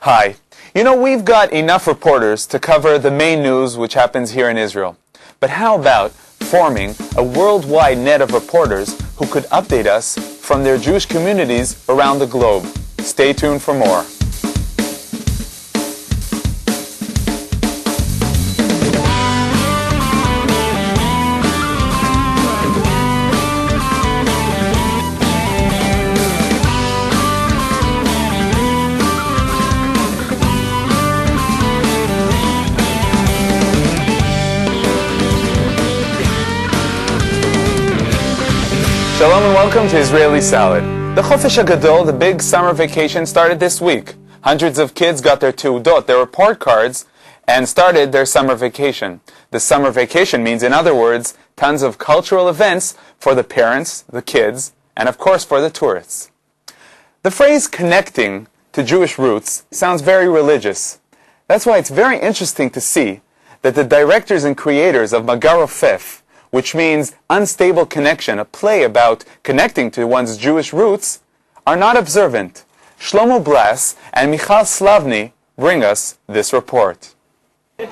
Hi. You know, we've got enough reporters to cover the main news which happens here in Israel. But how about forming a worldwide net of reporters who could update us from their Jewish communities around the globe? Stay tuned for more. Shalom and welcome to Israeli Salad. The Chofish HaGadol, the big summer vacation, started this week. Hundreds of kids got their teudot, their report cards, and started their summer vacation. The summer vacation means, in other words, tons of cultural events for the parents, the kids, and of course for the tourists. The phrase connecting to Jewish roots sounds very religious. That's why it's very interesting to see that the directors and creators of Magarofef, which means unstable connection, a play about connecting to one's Jewish roots, are not observant. Shlomo Blas and Michal Slavny bring us this report. Do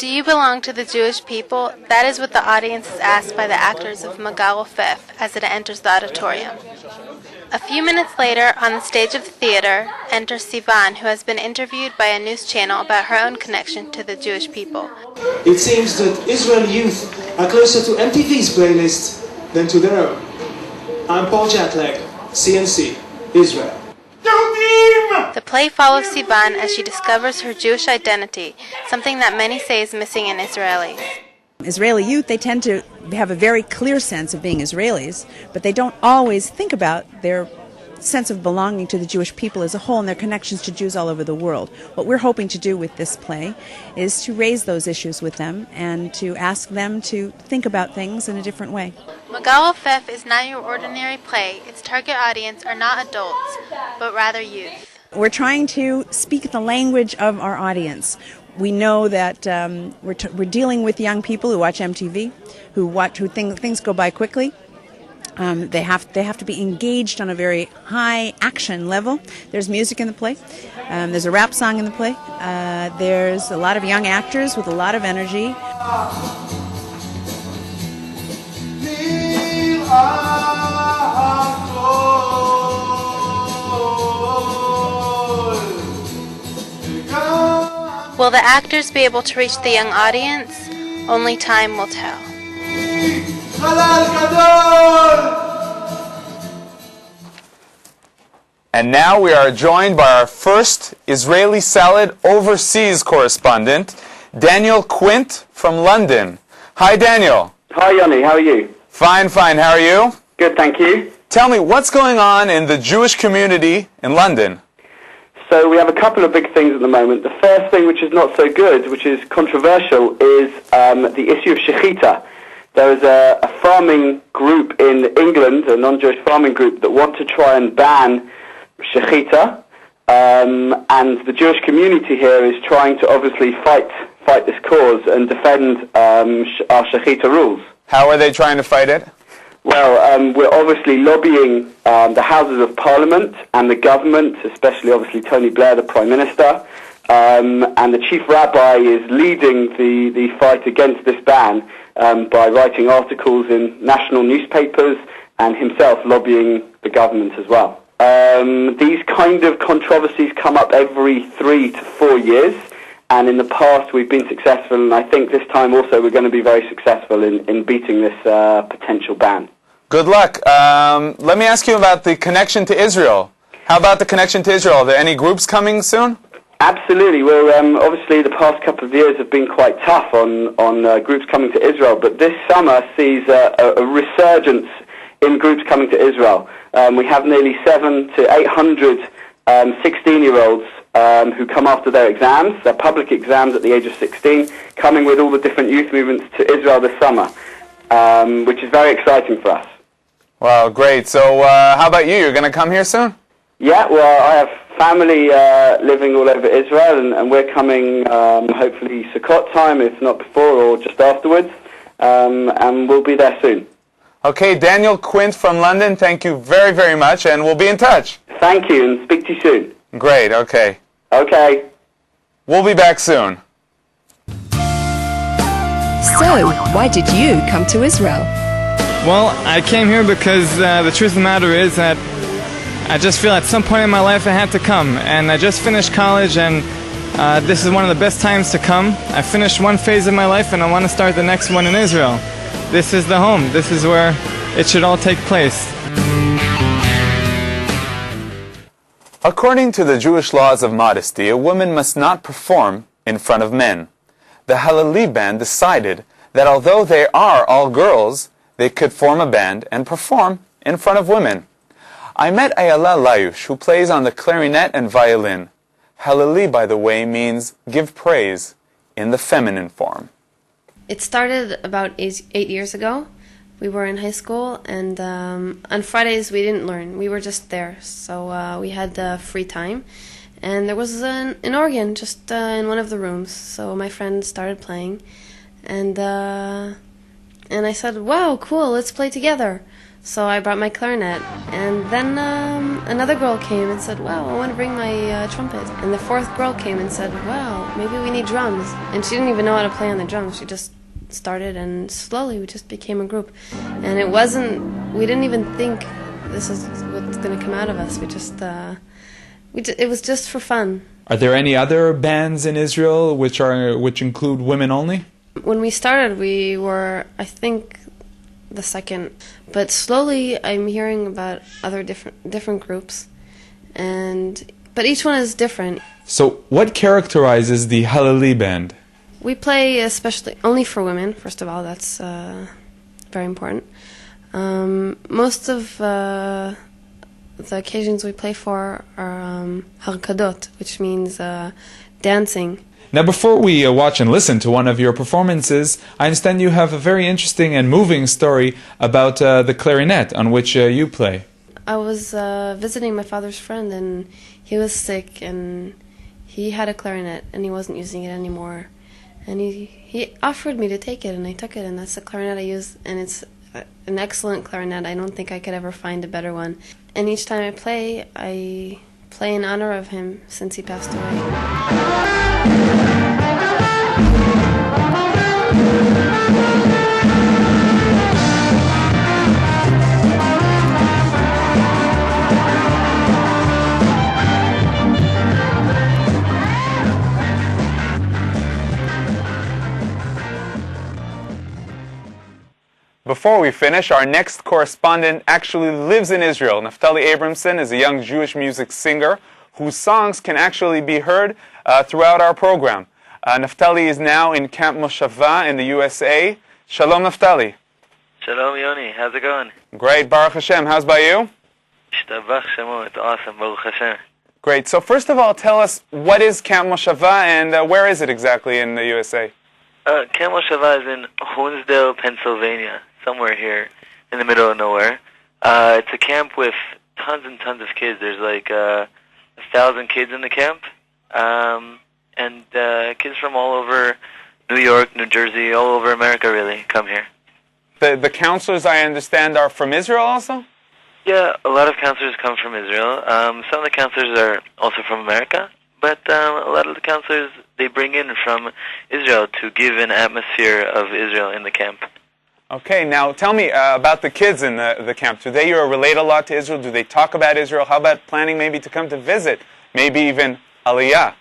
you belong to the Jewish people? That is what the audience is asked by the actors of Magarofef as it enters the auditorium. A few minutes later, on the stage of the theater, enters Sivan, who has been interviewed by a news channel about her own connection to the Jewish people. It seems that Israeli youth are closer to MTV's playlist than to their own. I'm Paul Jetlag, CNC, Israel. The play follows Sivan as she discovers her Jewish identity, something that many say is missing in Israelis. Israeli youth, they tend to have a very clear sense of being Israelis, but they don't always think about their sense of belonging to the Jewish people as a whole and their connections to Jews all over the world. What we're hoping to do with this play is to raise those issues with them and to ask them to think about things in a different way. Magarofef is not your ordinary play. Its target audience are not adults, but rather youth. We're trying to speak the language of our audience. We know that we're dealing with young people who watch MTV, who think things go by quickly. They have to be engaged on a very high action level. There's music in the play. There's a rap song in the play. There's a lot of young actors with a lot of energy. Will the actors be able to reach the young audience? Only time will tell. And now we are joined by our first Israeli Salad overseas correspondent, Daniel Quint from London. Hi, Daniel. Hi, Yoni. How are you? Fine, fine. How are you? Good, thank you. Tell me, what's going on in the Jewish community in London? So we have a couple of big things at the moment. The first thing, which is not so good, which is controversial, is the issue of shechita. There is a farming group in England, a non-Jewish farming group, that want to try and ban shechita, and the Jewish community here is trying to obviously fight this cause and defend our shechita rules. How are they trying to fight it? Well, we're obviously lobbying the Houses of Parliament and the government, especially obviously Tony Blair, the Prime Minister, and the Chief Rabbi is leading the fight against this ban by writing articles in national newspapers and himself lobbying the government as well. These kind of controversies come up every 3 to 4 years, and in the past we've been successful, and I think this time also we're going to be very successful in beating this potential ban. Good luck. Let me ask you about the connection to Israel. How about the connection to Israel? Are there any groups coming soon? Absolutely. Well, obviously the past couple of years have been quite tough on groups coming to Israel, but this summer sees a resurgence in groups coming to Israel. We have nearly 700 to 800 16-year-olds who come after their exams, their public exams at the age of 16, coming with all the different youth movements to Israel this summer, which is very exciting for us. Wow, great. So how about you? You're going to come here soon? Yeah, well, I have family living all over Israel, and we're coming hopefully Sukkot time, if not before or just afterwards, and we'll be there soon. Okay, Daniel Quint from London, thank you very, very much, and we'll be in touch. Thank you, and speak to you soon. Great, okay. Okay. We'll be back soon. So, why did you come to Israel? Well, I came here because the truth of the matter is that I just feel at some point in my life I had to come. And I just finished college, and this is one of the best times to come. I finished one phase of my life, and I want to start the next one in Israel. This is the home. This is where it should all take place. According to the Jewish laws of modesty, a woman must not perform in front of men. The Haleli band decided that although they are all girls, they could form a band and perform in front of women. I met Ayala Layush, who plays on the clarinet and violin. Haleli, by the way, means give praise in the feminine form. It started about 8 years ago. We were in high school, and on Fridays we didn't learn. We were just there, so we had free time. And there was an organ just in one of the rooms, so my friend started playing. And I said, wow, cool, let's play together. So I brought my clarinet, and then another girl came and said, wow, I want to bring my trumpet. And the fourth girl came and said, wow, maybe we need drums. And she didn't even know how to play on the drums. She just started, and slowly we just became a group. And we didn't even think this is what's going to come out of us. It was just for fun. Are there any other bands in Israel which include women only? When we started, we were, I think, the second. But slowly, I'm hearing about other different groups, but each one is different. So, what characterizes the Haleli band? We play especially only for women. First of all, that's very important. Most of the occasions we play for are harkadot, which means dancing. Now, before we watch and listen to one of your performances, I understand you have a very interesting and moving story about the clarinet on which you play. I was visiting my father's friend, and he was sick, and he had a clarinet, and he wasn't using it anymore. And he offered me to take it, and I took it, and that's the clarinet I use, and it's an excellent clarinet. I don't think I could ever find a better one. And each time I play in honor of him since he passed away. Before we finish, our next correspondent actually lives in Israel. Naftali Abramson is a young Jewish music singer whose songs can actually be heard throughout our program. Naftali is now in Camp Moshava in the USA. Shalom, Naftali. Shalom, Yoni. How's it going? Great, Baruch Hashem. How's by you? Shtabach Shemo. It's awesome, Baruch Hashem. Great. So first of all, tell us, what is Camp Moshava and where is it exactly in the USA? Camp Moshava is in Honesdale, Pennsylvania, somewhere here in the middle of nowhere. It's a camp with tons and tons of kids. There's like 1,000 kids in the camp, and kids from all over New York, New Jersey, all over America really come here. The counselors, I understand, are from Israel also? Yeah, a lot of counselors come from Israel. Some of the counselors are also from America, but a lot of the counselors they bring in from Israel to give an atmosphere of Israel in the camp. Okay, now tell me about the kids in the camp. Do they relate a lot to Israel? Do they talk about Israel? How about planning maybe to come to visit? Maybe even Aliyah?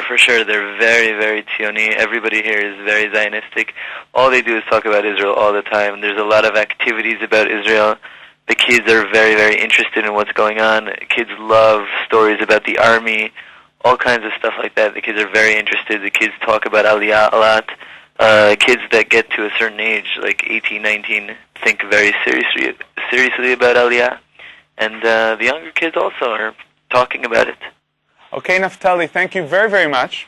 For sure. They're very, very Zioni. Everybody here is very Zionistic. All they do is talk about Israel all the time. There's a lot of activities about Israel. The kids are very, very interested in what's going on. Kids love stories about the army, all kinds of stuff like that. The kids are very interested. The kids talk about Aliyah a lot. Kids that get to a certain age, like 18, 19, think very seriously about Aliyah. And the younger kids also are talking about it. Okay, Naftali, thank you very, very much.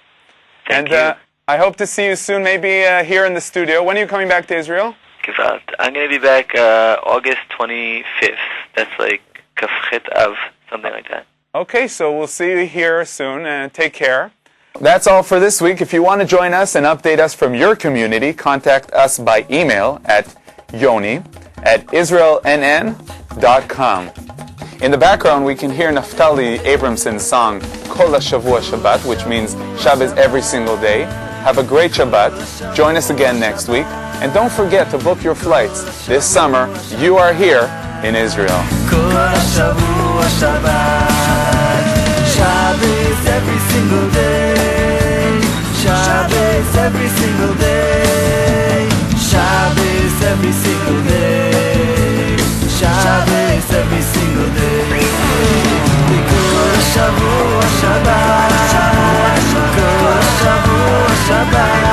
Thank you. I hope to see you soon, maybe here in the studio. When are you coming back to Israel? Gewalt. I'm going to be back August 25th. That's like Kafchet Av, something like that. Okay, so we'll see you here soon, and take care. That's all for this week. If you want to join us and update us from your community, contact us by email at Yoni at israelnn.com. In the background, we can hear Naftali Abramson's song Kol HaShavua Shabbat, which means Shabbos every single day. Have a great Shabbat. Join us again next week. And don't forget to book your flights. This summer, you are here in Israel. Kol HaShavua Shabbat, Shabbos every single day, Shabbos every single day, Shabbos every single day, Shabbos every single day. Kol HaShavua Shabbat, Kol HaShavua Shabbat.